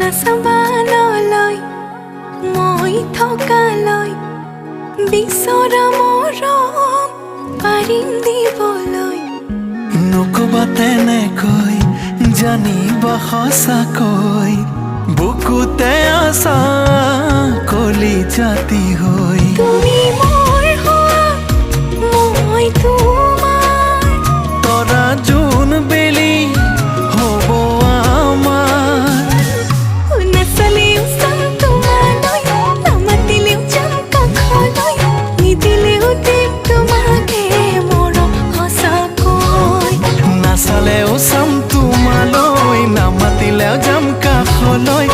নাচাবানলৈ মই থকালৈ বিচৰা মৰম পাৰিম দিবলৈ। নকবা তেনেকৈ জানিবা সঁচাকৈ বুকুতে আছা কলি জাতি হৈ। তুমি মোৰ হোৱা মই তোমাৰ, তৰা জোন বেলি হ'ব আমাৰ। নাচালেও চাম তোমালৈ, নামাতিলেও যাম কাষলৈ, নিদিলেও দিম তোমাকে মৰম সঁচাকৈ। নাচালেও চাম তোমালৈ, নামাতিলেও যাম কাষলৈ,